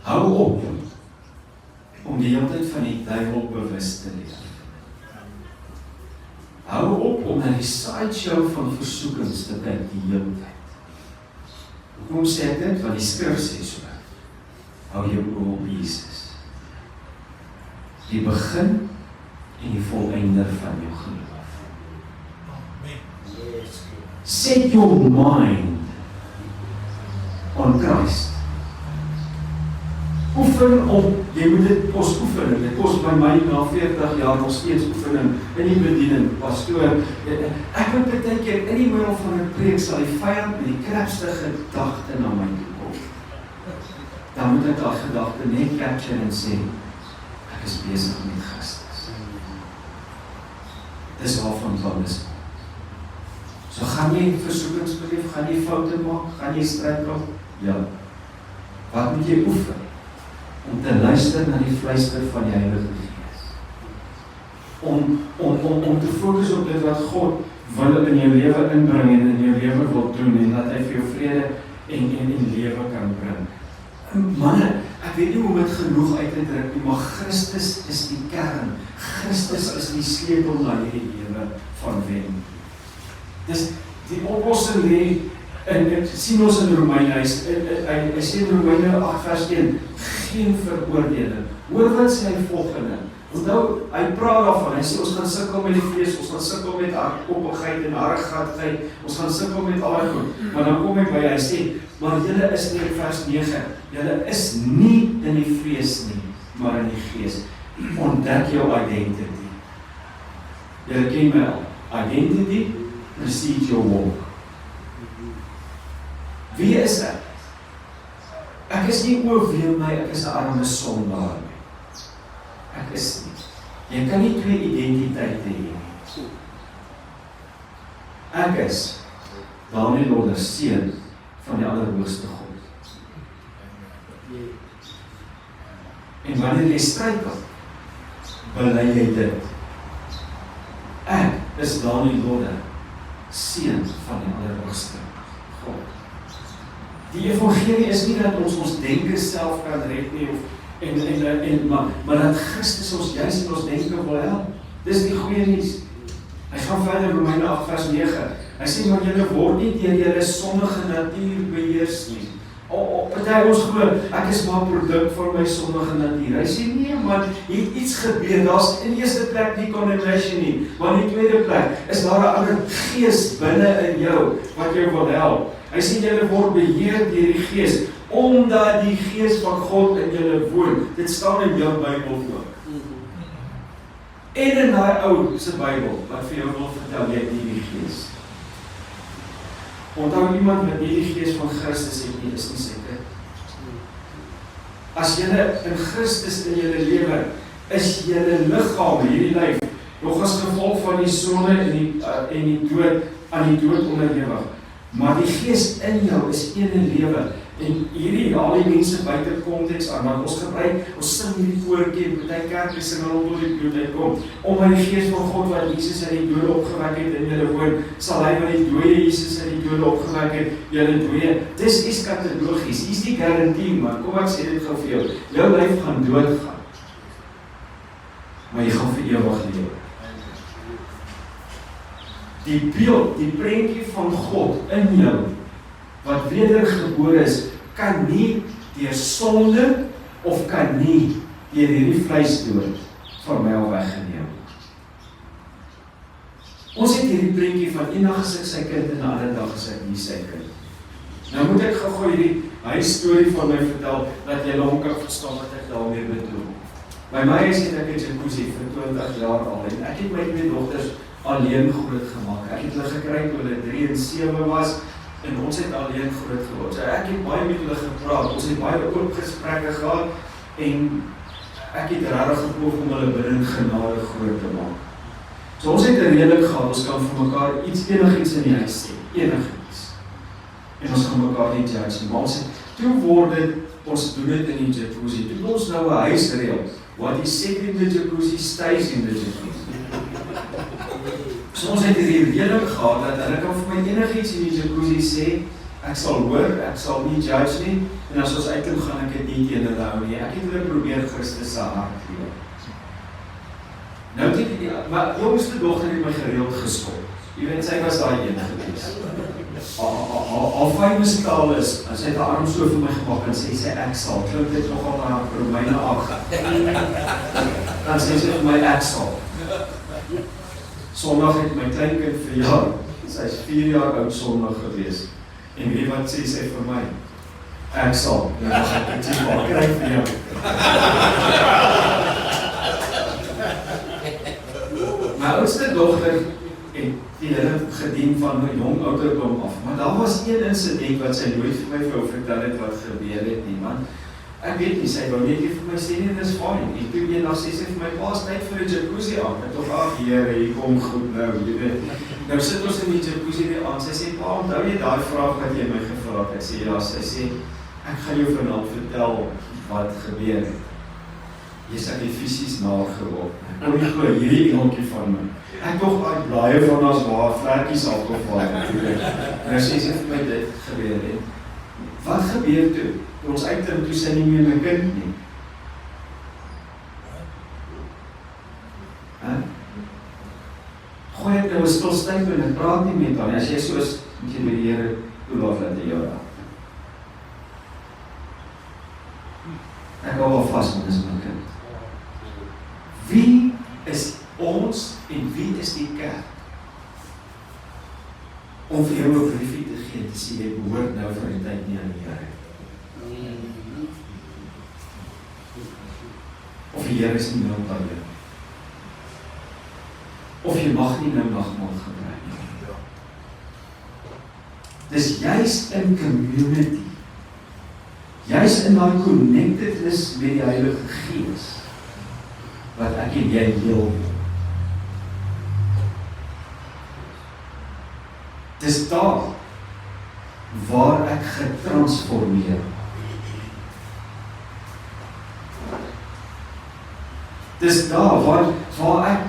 Hou op om die hele tyd van die duiwel bewus te leef. Hou op om na die sideshow van versoekings te kyk die hele tyd. Hoekom sê ek dit? Want die skrif sê so. Hou jou oë op Jesus. Die begin en die volëinde van jou geloof. Set your mind on Christ. Oefen op, jy moet dit kos oefening, dit kos by my na 40 jaar nog steeds oefening in die bediening, pastoor. Ek moet baie keer in die middel van 'n preek sal die vyand met die krapste gedagte na my toe kom. Dan moet ek daai gedagte net capture en sê, ek is besig met Christus. Dis waarvan Paulus. So gaan jy versoekings beleef, gaan jy foute maak, gaan jy struikel? Ja. Wat moet jy oefen? Om te luister na die fluister van die Heilige Gees. Om te fokus op dit wat God wil in jou lewe inbring en in jou lewe wil doen en dat hy vir jou vrede en lewe kan bring. Manne, ek weet nie hoe om dit genoeg uit te druk nie, maar Christus is die kern. Christus is die sleutel na hierdie lewe van wen. Dis die oplossing lê en sien ons in Romeine, hy sê in Romeine 8 vers 1, geen veroordeling. Hoor wat sê hy volgende? Onthou, hy praat daarvan, hy sê ons gaan sukkel met die vlees, ons gaan sukkel met hardkoppigheid en harigheid, ons gaan sukkel met al die goed. Maar dan kom ek by, hy sê, maar julle is nie in vers 9, julle is nie in die vlees nie, maar in die gees. Ontdek jou identity. Julle ken my al, identity precedes your walk. Wie is ek? Ek is nie oorweer my, ek is 'n arme sondaar nie. Ek is nie. Jy kan nie twee identiteite hê nie. Ek is Daniel Lodder, seun van die Allerhoogste God. En wanneer jy struikel, bely jy dit. Ek is Daniel Lodder, seun van die Allerhoogste God. Die evangelie is nie dat ons denke self kan red nie, maar dat Christus ons juist in ons denke wil help. Dis die goeie nuus. Hy gaan verder in Romeine 8 vers 9. Hy sê, maar julle word nie deur julle sondige natuur beheers nie. Party ons glo, ek is maar 'n produk van my sondige natuur. Hy sê, nee man, hier het iets gebeur. Daar's in die eerste plek nie condemnation nie, maar in die tweede plek is daar 'n ander gees binne in jou, wat jou wil help. Hy sê, julle word beheer deur die gees, omdat die gees van God in julle woon. Dit staan in jou Bybel ook. En in daai ou se Bybel, wat vir jou wil vertel, jy het nie die gees. Onthou, iemand wat nie die gees van Christus het nie, is nie sy kind. As julle in Christus in julle lewe, is julle liggaam, hierdie lyf, nog as gevolg van die sonde en die dood, aan die dood onderhewig. Maar die gees in jou is ene lewe. En hierdie haal die mense buite konteks aan, want ons gebruik, ons sing hierdie koortjie, party kerk sing hulle tot die dood uitkom, omdat die gees van God wat Jesus uit die dode opgewek het in julle woon, sal hy wat die dooie Jesus uit die dode opgewek het, julle dooie. Dis eskatologies, hier's die garantie man, kom ek sê dit gou vir jou, jou lyf gaan doodgaan, maar jy gaan vir ewig lewe. Die beeld, die prentjie van God in jou, wat wedergebore is, kan nie deur sonde of kan nie deur hierdie vleisdood van my al weggeneem. Ons het hierdie prentjie van eendag is ek sy kind en 'n ander dag is ek nie sy kind. Nou moet ek gou hierdie storie van my vertel, dat jy hom kan verstaan wat ek daarmee bedoel. By my is het ek 'n jacuzzi vir 20 jaar al en ek het my twee dogters alleen groot gemaak. Ek het hulle gekry toe hulle 3 en 7 was, en ons het alleen groot geword. So ek het baie met hulle gepraat, ons het baie oop gesprekke gehad, en ek het regtig geproef om hulle binne genade groot te maak. So ons het 'n redelik gehad, ons kan vir mekaar enigiets in die huis sê, enigiets. En ons kan mekaar nie judge nie, maar ons het, toe word dit, ons doen dit in die jacuzzi, toe ons nou 'n huis reël, what is said in the jacuzzi stays in the jacuzzi. So ons het hierdie redelik gehad, dat hulle kan vir my enigiets in die jacuzzi sê, ek sal hoor, ek sal nie judge nie, en as ons uitkom gaan ek dit nie teen hulle hou nie. Ek het hulle probeer Christus se hart gee. Nou het ek, maar jongste dogter het my gereeld geskop. Jy weet, sy was daai een gewees. Al famous taal is, sy het haar arm so vir my gemaak en sê ek sal, klink dit nogal na Romeine 8. Dan sê sy vir my ek sal. Sondag het my kleinkind verjaar, sy is 4 jaar oud Sondag gewees. En weet wat sê sy vir my? Ek sal, dan gaan ek dit maar kry vir jou. My oudste dogter het die hele gedien van my jong ouderdom af, maar daar was een incident wat sy nooit vir my vertel het wat gebeur het nie, man. Ek weet nie, sy wou net vir my sê nie, dis fine. En toe eendag sê sy vir my, pa's tyd vir 'n jacuzzi aan. Ek dink, ag Here, hier kom goed nou, jy weet. Nou sit ons in die jacuzzi weer aan. Sy sê, pa, onthou jy daai vraag wat jy my gevra het? Ek sê ja, sy sê, ek gaan jou vanaand vertel wat gebeur het. Jy's ek fisies nageroep. Ek kon nie glo hierdie engeltjie van my. Ek dog daai blaaie van ons waar vlekkies afgeval het. Nou sê sy vir my dit gebeur het. Wat gebeur toe? Ons uitdruk toe sy nie meer my kind nie. Gooi ek nou 'n stilstyf en ek praat nie met haar. As jy so is, moet jy met die Here toelaat dat jy jou raak. Ek hou al vas, want dis my kind. Wie is ons en wie is die kerk? Om vir jou 'n briefie te gee, te sê, jy behoort nou vir die tyd nie aan die Here. Of die Here is nie nou by jou. Of jy mag nie nou nagmaal gebruik nie. Dis juist in community Juist in daai connectedness met die Heilige Gees, wat ek en jy heel word. Dis daar, waar ek getransformeer. Dis daar, waar ek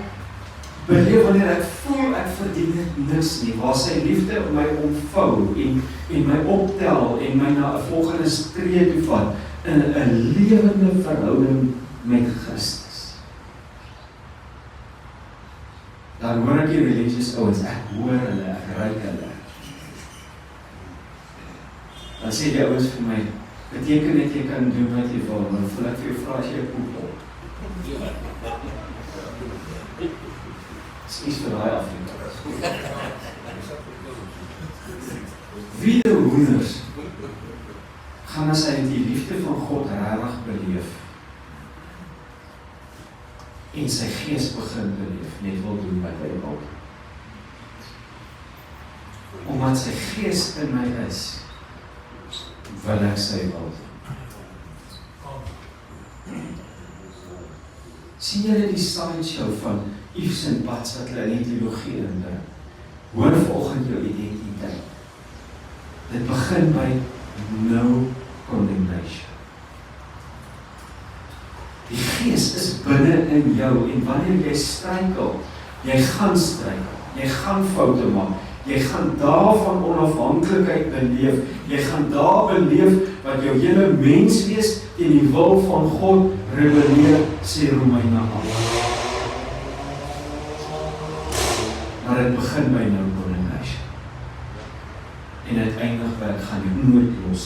beleef wanneer ek voel ek verdien dit niks nie, waar sy liefde my omvou en my optel en my na 'n volgende tree toe vat in 'n lewende verhouding met Christus. Dan hoor ek die religious ouens, ek hoor hulle, ek ruik hulle. Dan sê die ouens vir my, beteken dit jy kan doen wat jy wil, maar dan voel ek vir jou vra as jy 'n poep op. Dis vir daai Afrika. Wie die hoenders gaan as hy die liefde van God regtig beleef en sy gees begin beleef, net wil doen wat hy wil. Omdat sy gees in my is, wil ek sy wil. Sien julle die sideshow van Yves en Bats wat hulle in die teologie inbring? Hoor volgens jou identiteit. Dit begin by no condemnation. Die Gees is binne in jou en wanneer jy struikel, jy gaan struikel, jy gaan foute maak, jy gaan daarvan onafhanklikheid beleef, jy gaan daar beleef wat jou hele menswees teen die wil van God rebelleer, sê Romeine 8. Maar dit begin by no condemnation. En uiteindelik by ek gaan jou nooit los.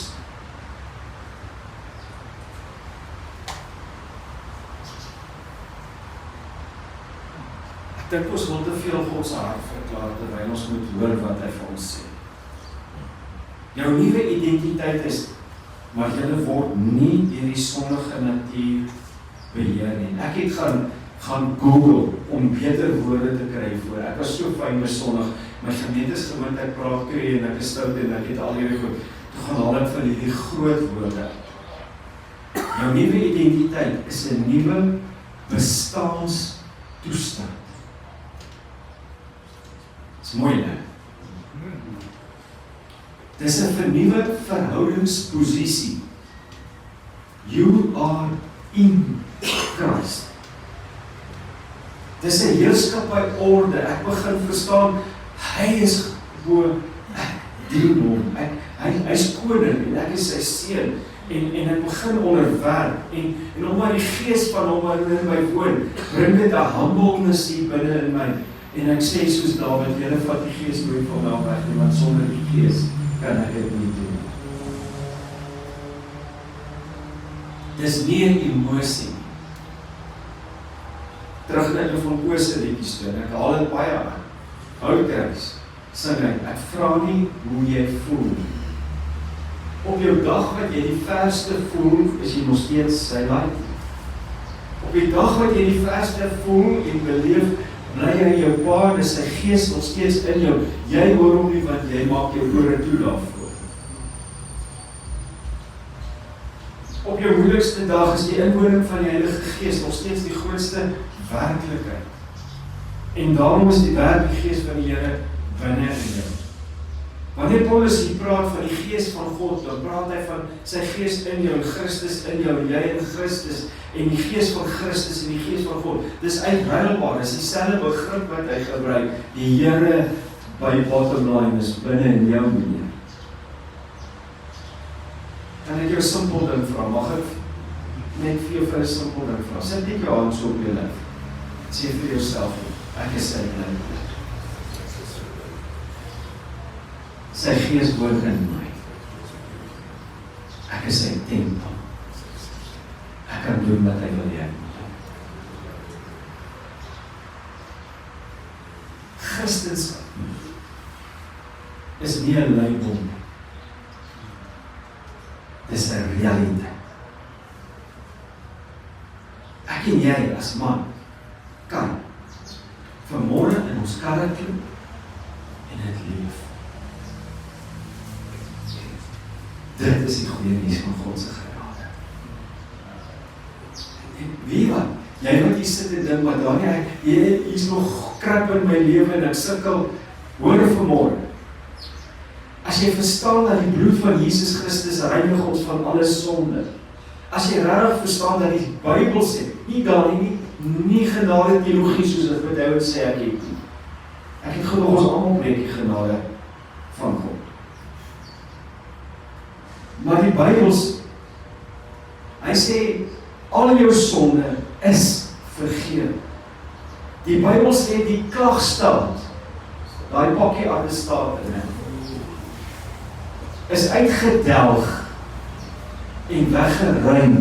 Ek dink ons wil te veel God se hart verklaar terwyl ons moet hoor wat hy vir ons sê. Jou nuwe identiteit is, maar jy word nie deur die sondige natuur beheer nie. Ek het gaan Google om beter woorde te kry voor. Ek was so fyn besondig. My gemeente is gewoond ek praat kry en ek is stout en ek het al hierdie goed. Toe gaan haal ek van hierdie groot woorde. Jou nuwe identiteit is 'n nuwe bestaanstoestand. Dis mooi, né? Dis 'n vernuwe verhoudingsposisie. You are in Christ. Dis 'n heerskappy orde. Ek begin verstaan, hy is bo, ek dien hom. Hy is koning en ek is sy seun. En ek begin onderwerp en omdat die gees van hom in my woon, bring dit 'n humbleness hier binne in my. En ek sê soos Dawid, julle vat die gees nooit van my weg nie, want sonder die gees kan ek dit nie doen. Dis nie 'n emosie. Terug na die van Oose liedjies toe, en ek haal dit baie aan. Houtreis, sing hy, ek vra nie hoe jy voel. Op jou dag wat jy die verste voel, is jy nog steeds sy light. Op die dag wat jy die verste voel en beleef, bly hy jou pa, en is sy gees nog steeds in jou. Jy hoor hom nie, want jy maak jou ore toe daarvoor. Op jou moeilikste dag is die inwoning van die Heilige Gees nog steeds die grootste werklikheid. En daarom is die werk die Gees van die Here binne in jou. Wanneer Paulus hier praat van die Gees van God, dan praat hy van sy Gees in jou, en Christus in jou, en jy in Christus, en die Gees van Christus en die Gees van God. Dis uitruilbaar, dis dieselfde begrip wat hy gebruik. Die Here by bottom line is binne in jou meneer. Kan ek jou simpel ding vra? Mag ek net vir jou vir 'n simpel ding vra? Sit net jou hand so op jou lyf. Sê vir jouself, ek is sy kind. Sy Gees woon in my. Ek is sy tempel. Ek kan doen wat hy wil hê. Christendom is nie 'n label nie. Dis 'n realiteit. Ek en jy as man kan vanmôre in ons karre klim en dit leef. Dit is die goeie nuus van God se genade. En weet wat? Jy wat hier sit en dink, maar Daniel, hier is nog krap in my lewe en ek sukkel, hoor vanmôre. As jy verstaan dat die bloed van Jesus Christus reinig ons van alle sonde, as jy regtig verstaan dat die Bybel sê, nie Daniel, nie genade teologie soos wat David sê ek het nie. Ek het genoeg ons almal breek die genade van God. Maar die Bybel, hy sê, al jou sonde is vergeef. Die Bybel sê die klagstaat, daai pakkie attestaat in, is uitgedelg en weggeruim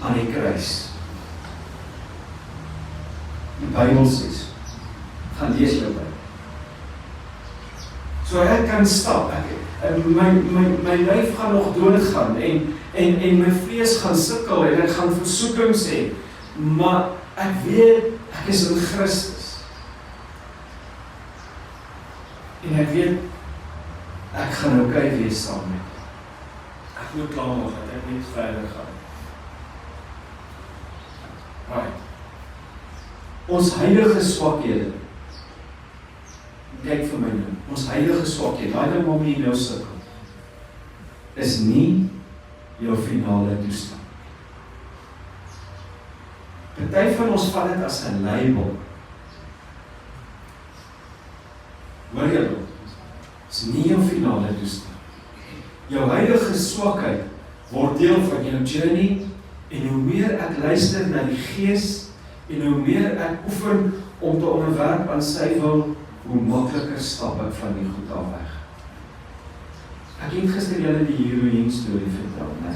aan die kruis. Die Bybel sê, gaan lees jou Bybel. So ek kan stap, my lyf gaan nog doodgaan en my vlees gaan sukkel en ek gaan versoeking sê, maar ek weet ek is in Christus. En ek weet ek gaan okay wees saam met. Ek moet klaar maak dat ek net verder gaan. Right. Ons heilige swakhede, kyk vir my nou, ons heilige swakhede, daai ding waarmee jy nou sukkel, is nie jou finale toestand. Party van ons vat dit as 'n label. Hoor jy dit? Is nie jou finale toestand. Jou heilige swakheid word deel van jou journey, en hoe meer ek luister na die Gees, en hoe meer ek oefen om te onderwerp aan sy wil, hoe makliker stap ek van die goed af weg. Ek het gister julle die heroïne storie vertel, né?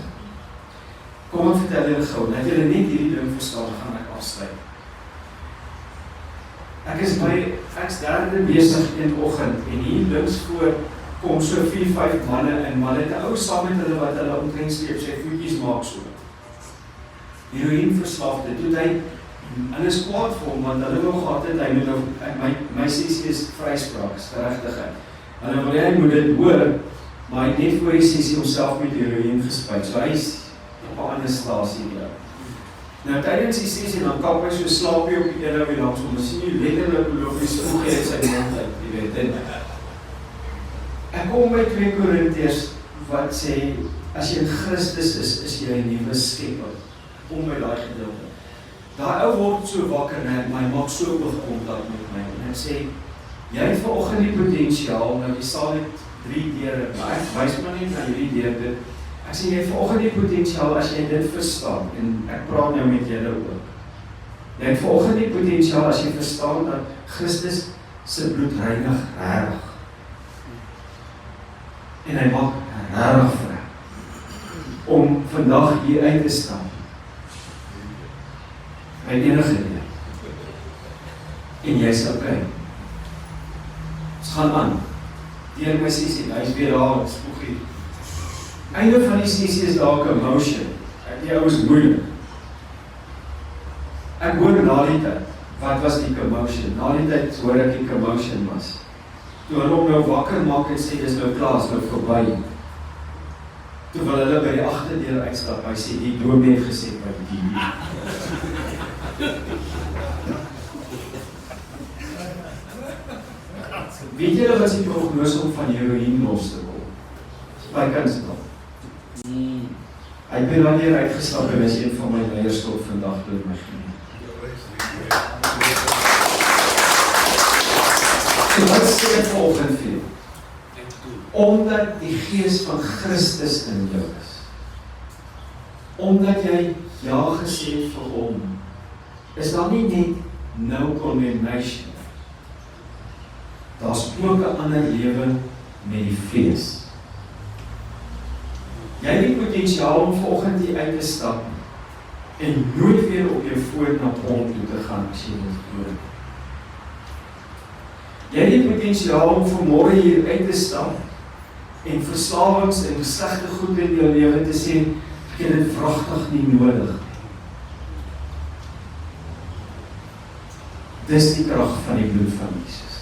Kom ek vertel julle gou, dat julle net hierdie ding verstaan, gaan ek afsluit. Ek's derde besig in die oggend, en hier links voor kom so 4-5 manne in, maar dit 'n ou saam met hulle wat hulle omtrent sleep, sy voetjies maak so. Heroïne verslaafde, toe hy, hulle is kwaad vir hom, want hulle wil gehad het, hy moet nou, my sessie is vryspraak, is geregtigheid. Hulle wil hy moet dit hoor, maar hy het net voor die sessie homself met heroïne gespuit, so hy is op 'n ander stasie hier. Nou tydens die sessie, dan kap hy so slaapie op die ene wie langs hom, dan sien jy letterlik hoe loop hy spoeg hy sy mond uit, jy weet, en ek kom by 2 Korintiërs, wat sê, as jy in Christus is jy 'n nuwe skepper, kom by daai gedeelte. Daai ou word so wakker en hy maak so oogkontak met my, en ek sê, jy het vanoggend die potensiaal, nou die saal het 3 deure, maar ek wys maar net na hierdie deur dit. Ek sê, jy het vanoggend die potensiaal as jy dit verstaan, en ek praat nou met julle ook. Jy het vanoggend die potensiaal as jy verstaan dat Christus se bloed reinig regtig. En hy maak regtig vry om vandag hier uit te staan. By enige ding. En jy's okay. Ons gaan aan. Deur my sessie, hy is weer daar, spoogie. Einde van die sessie is daar 'n emotion. Die ou is moeilik. Ek hoor na die tyd, wat was die emotion? Na die tyd hoor ek die emotion was. Toe hulle hom nou wakker maak en sê, dis nou klaar, is nou verby. Toe wil hulle by die agterdeur uitstap, hy sê, die dominee het gesê, by die. Weet julle wat is die prognose om van heroïne los te kom? By kunstdom. Hy het by daardeur uitgestap en is een van my leiers tot vandag door my geniet. En wat sê ek volgend vir jou? Omdat die Gees van Christus in jou is. Omdat jy ja gesê het vir hom, is daar nie net no condemnation. Daar's ook 'n ander lewe met die vlees. Jy het die potensiaal om vanoggend hier uit te stap en nooit weer op jou voet na grond toe te gaan as jy dit doen. Jy het die potensiaal om vanmôre hier uit te stap en verslawings en slegte goed in jou lewe te sê, ek het dit vragtig nie nodig. Dis die krag van die bloed van Jesus.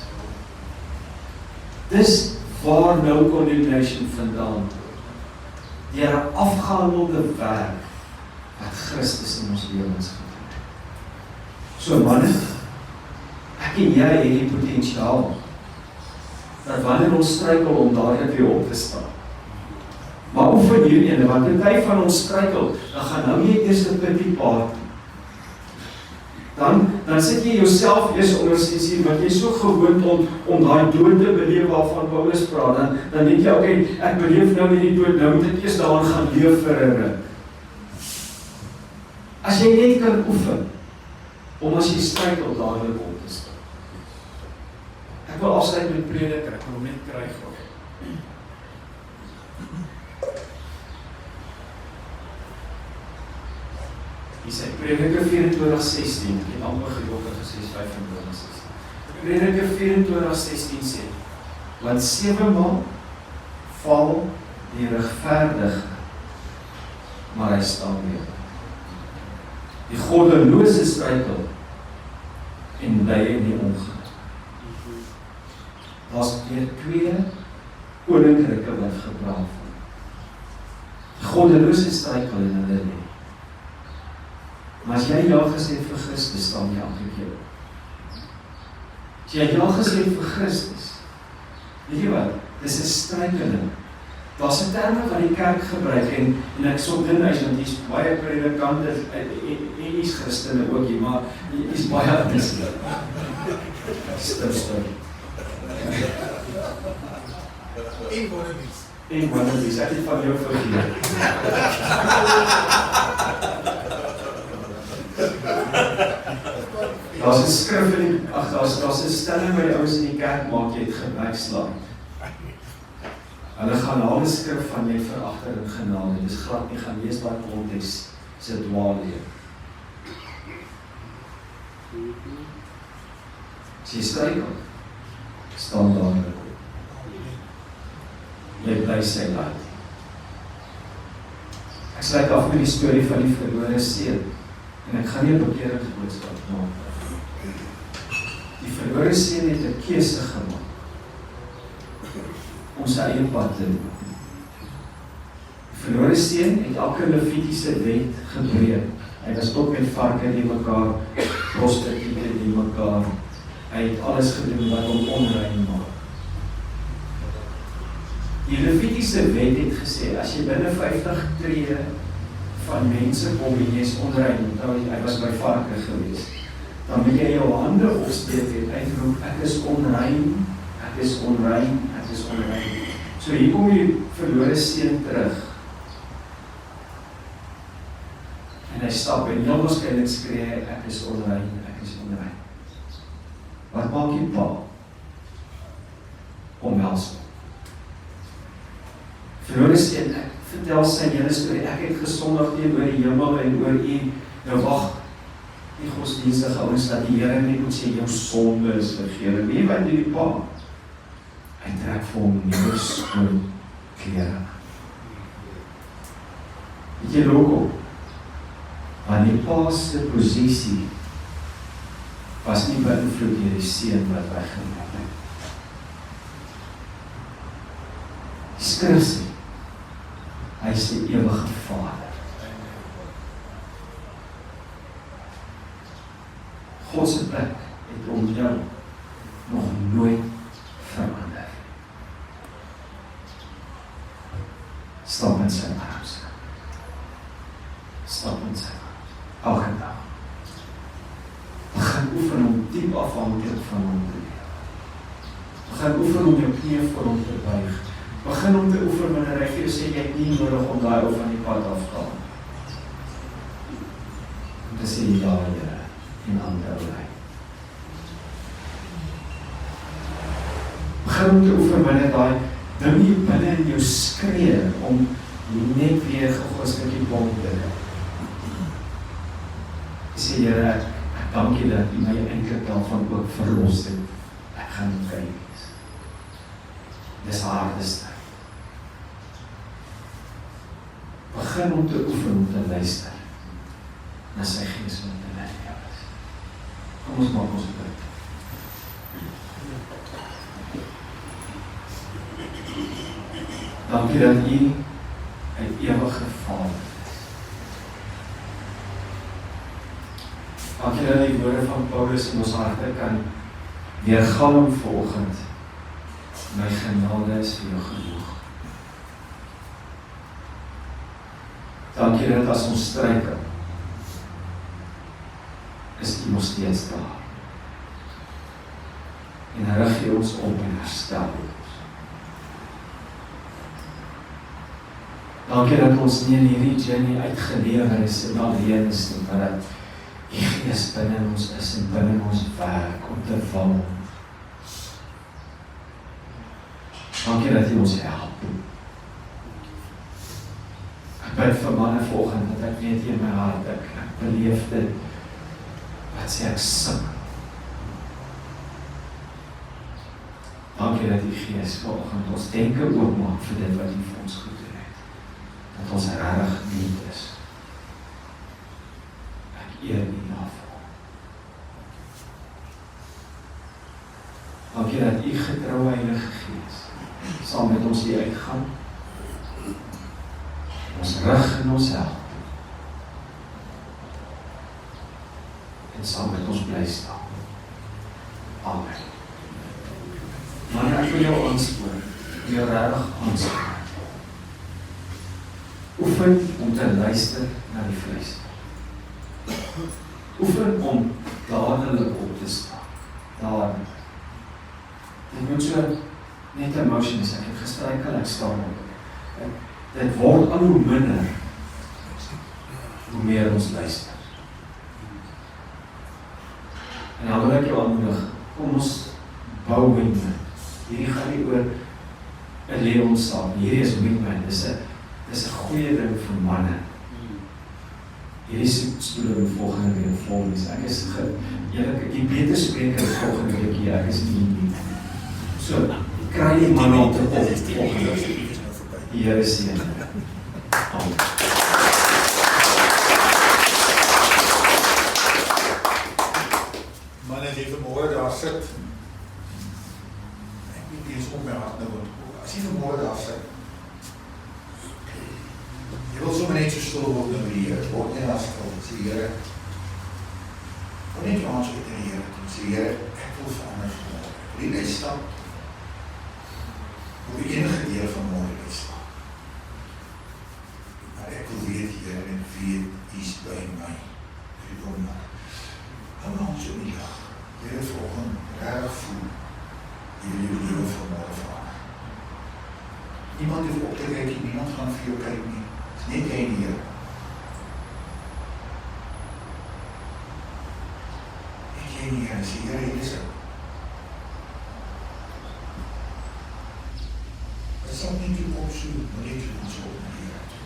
Dis waar no condemnation vandaan. deur 'n afgehandelde werk wat Christus in ons lewens gedoen het. So manne, ek en jy het die potensiaal dat wanneer ons struikel om dadelik weer op te staan. Maar oefen hierdie want in tyd van ons struikel, dan gaan nou jy eers 'n pity party. Dan sit jy jouself eers onder sensie, want jy is so gewoond om daai dood te beleef waarvan Paulus praat, dan denk jy, okay, ek beleef nou die dood, nou moet ek eers daaraan gaan leef vir 'n ruk. As jy net kan oefen, om as jy struikel dadelik op te staan. Ek wil afsluit met prediker, ek wil hom net kry gou. Hier sê Prediker 24:16, ek het amper gedokke gesê 25:16. Prediker 24:16 sê, want 7 maal val die regverdige, maar hy staan weer. Die goddelose struikel en bly in die ongeluk. Daar's weer 2 koninkryke wat gepraat word. Die goddelose struikel en hulle nie. Maar as jy ja gesê het vir Christus, staan jy elke keer op. As jy ja gesê het vir Christus, weet jy wat, dis 'n struikeling. Daar's 'n term wat die kerk gebruik en ek sou dit is want hier's baie predikante en hier's Christene ook hier, maar hier's baie disipel. Stil. Een wonderlies, ek het van jou vergeet. Daar's 'n skrif in die, daar's 'n stelling by die ouens in die kerk maak jy het gebruikslaan. Hulle gaan haal 'n skrif van net veragter en genade. Dis glad nie gaan lees daai konteks se dwaalleer. As jy struikel, staan daar. Jy bly sy laat. Ek sluit af met die storie van die verlore seun. En ek gaan nie 'n bekeringsboodskap maak. Die verlore seun het 'n keuse gemaak om sy eie pad te doen. Die verlore seun het elke Levitiese wet gebreek. Hy was tot met varke die mekaar, prostituie die mekaar. Hy het alles gedoen wat hom onrein maak. Die Levitiese wet het gesê, as jy binne 50 tree van mense kom en jy is onrein, hy was by varke gewees, dan moet jy jou hande opsteek en uitroep, ek is onrein, ek is onrein, ek is onrein. So hier kom die verlore seun terug. En hy stap en heel waarskynlik skree hy, ek is onrein, ek is onrein. Wat maak die pa? Omhels hom. Verlore seun, ek vertel sy hele storie, ek het gesondig teenoor die hemel en oor u, nou wag, die godsdienstige ouens dat die Here net moet sê, jou sonde is vergewe. Wie wat doen die pa? Hy trek vir hom nuwe skoon klere. Weet jy hoekom? Want die pa se posisie was nie beïnvloed deur die seun wat weggeneem het. Die skrif sê, hy is die ewige Vader. God se plek het om jou nog nooit verander. Stap in sy arms. Stap in sy arms. Elke dag. Begin oefen om diep afhanklik van hom te leef. Begin oefen om jou knie voor hom te buig. Begin om te oefen wanneer hy vir jou sê, jy het nie nodig om daai van die pad af te gaan. Om te sê, ja, Here, en aanhou hy. Begin om te oefen wanneer daai ding hier binne in jou skree, om net weer gegos met die bom te doen. Sê, Here, ek dank jy dat jy my eintlik daarvan ook verlos het. Ek gaan nie vry wees. Dis hardeste. Begin om te oefen om te luister na sy gees wat in jou is. Kom ons maak ons bid. Dankie dat u uit Vader. Dankie dat die woorde van Paulus in ons harte kan weergalm vanoggend. My genade is vir jou genoeg. Dankie dat as ons struikel, is U nog steeds daar. En rig jy ons op en herstel ons. Dankie dat ons nie in hierdie journey uitgelewer is en alleen is nie, maar dat die Gees binne ons is en binne ons werk om te val. Dankie dat U ons help. Ek bid vir manne vanoggend dat ek weet in my hart, ek beleef dit, wat sê ek sing. Dankie dat die Gees vanoggend ons denke oopmaak vir dit wat U vir ons goed doen het. Dat ons regtig lief is. Ek eer U daarvoor. Dankie dat U getroue Heilige Gees saam met ons hier uitgaan. Ons rig en ons help. En saam met ons bly staan. Amen. Maar ek wil jou aanspoor, jou regtig aanspoor. Oefen om te luister na die vlees. Oefen om dadelik op te staan. Dadelik. Dit moet so net emotions, ek het gestruikel, ek staan op. Dit word al hoe minder, hoe meer ons luister. En dan wil ek jou aanmoedig, kom ons bou Wingman. Hierdie gaan nie oor 'n leeuwensaak, hierdie is Wingman, dis 'n goeie ding vir manne. Hierdie stoele moet volgende week vol wees. Ek is eerlik, die beter spreker is volgende week hier, ek is nie. So, kry die manne op te kom volgende week. Die Here seën. Amen. Man, as jy vanmôre daar sit, ek weet nie eens op my hart nou, as jy vanmôre daar sit, jy wil sommer net so stil word nou die Here, word net as stil, sê Here, word net jou aanspreek in die Here, sê Here, ek wil verander vanmôre, ek wil nie stap, op die enige deel van môre nie stap. Maar ek wil weet, Here, en weet, U is by my, vir die maar. Hou nou so nie dag. Here volgende, regtig voel, jy wil jou lewe van môre verander. Niemand hoef op te kyk nie, niemand gaan vir jou kyk nie. Het is net jy en die Here. Net jy en die Here, sê Here, hier is ek. Het sal nie toe opsoek, maar net toe ons op na die Here toe.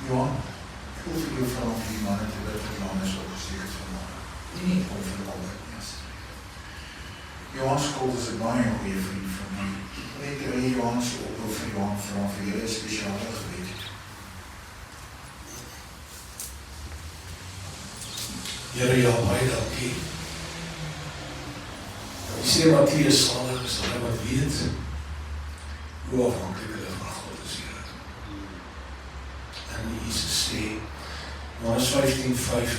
Johan, ek wil vir jou vra om die manne te bid wat Johan is opgesteek het vanmôre. Nie om vir altyd nie asseblief. Johan Skuld is 'n baie goeie vriend van my. Net die Johan se oproep vir Johan vra vir julle 'n spesiale gebed. Here, ja, baie dankie. Jy sê Matteus salig is hulle wat weet hoe afhanklik hulle van God is, Here. En Jesus sê, Johannes 15:5,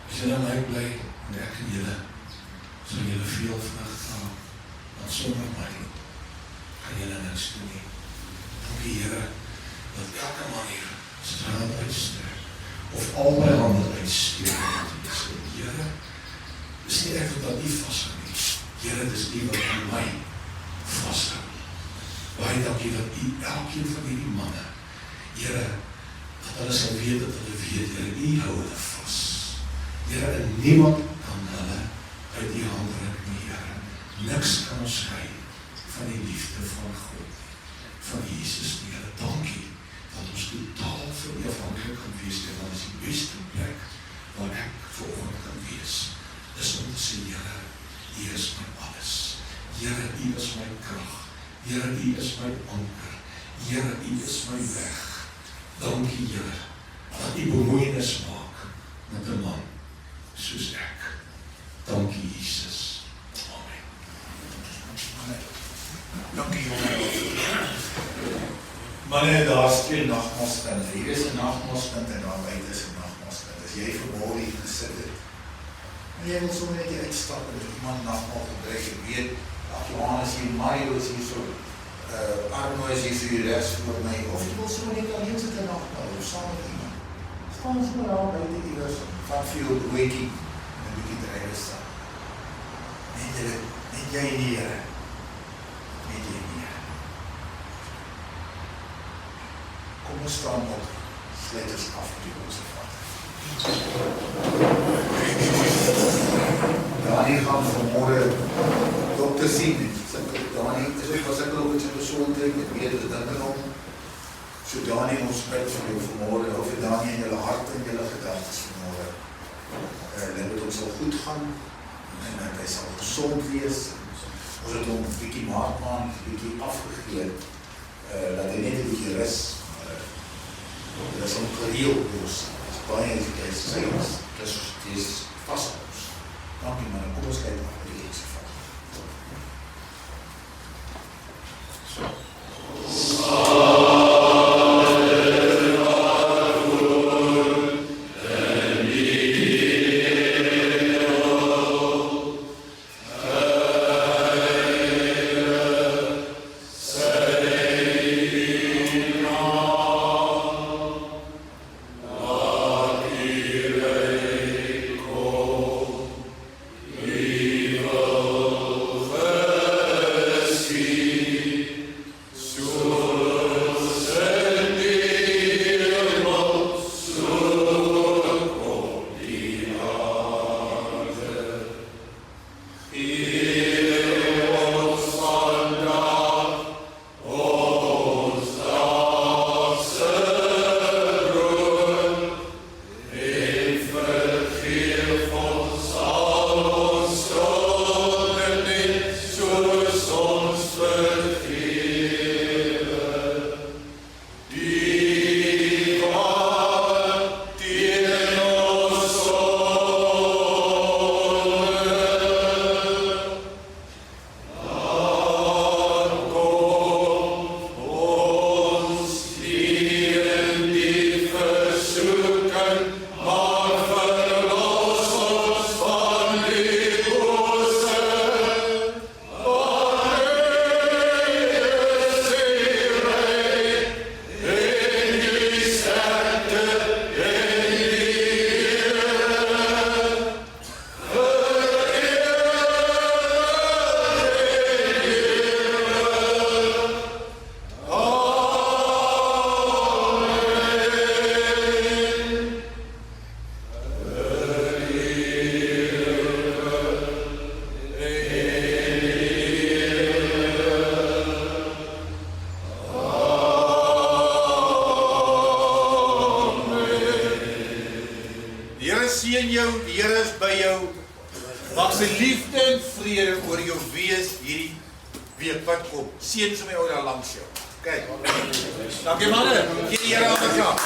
as julle in my bly en ek in julle, sal julle veel vrug dra, want sonder my kan julle niks doen nie. Dankie Here, dat elke man hier sy hand uitsteek, of albei hande uitsteek. Here, dis nie ek wat aan U vashou nie. Here, dis U wat aan my vashou. Baie dankie dat U elkeen van hierdie manne, Here, dat hulle sal weet dat hulle weet, Here, U hou hulle vas. Here, en niemand kan hulle uit U hand ruk nie, Here. Niks kan ons skei van die liefde van God, van Jesus nie, Here. Dankie dat ons totaal vir U afhanklik kan wees, en dat is die beste plek waar ek vanoggend kan wees, is om te sê, Here, U is my alles. Here, U is my krag. Here, U is my anker. Here, U is my weg. Dankie, Here, dat U bemoeienis maak met 'n man soos ek. Dankie, Jesus. Dankie jongen. Manne, daar is 2 nagmaalspunte. Hier is 'n nagmaalspunt en daar buite is 'n nagmaalspunt. As jy vanmôre hier gesit het, en jy wil sommer net uitstap en iemand nagmaal gebruik, ek weet, Johannes hier, Mario is hier so, Arno is hier so hier rechts voor my, of jy wil sommer net alleen sit en nagmaal, of saam met iemand. Staan ons maar daar buite iewers, vat vir jou broodjie, en 'n bietjie drywe staan. Net jy en die Here. Net jy en die Here. Kom ons staan op, sluit ons af met die Onse Vader. Dani gaan vanmôre dokter sien. Dani is ook gesikkel op sy gesondheid, ek weet dit dink aan hom. So Dani, ons bid vir jou vanmôre, hou vir Dani in julle hart en julle gedagtes vanmôre. Dat dit ons sal goed gaan en dat hy sal gesond wees. Ons het hom 'n bietjie maand, bietjie afgegee, dat hy net 'n bietjie rus. Dat is ook gereeld by ons. Dat is baie as jy sê, dit is vast op ons. Dankie man, kom ons kyk af met die Engelse Vader. Seën jou, die Here is by jou. Mag sy liefde en vrede oor jou wees hierdie week wat kom. Seën sommer jou daar langs jou. Kyk. Dankie manne. Gee die Here 'n klap.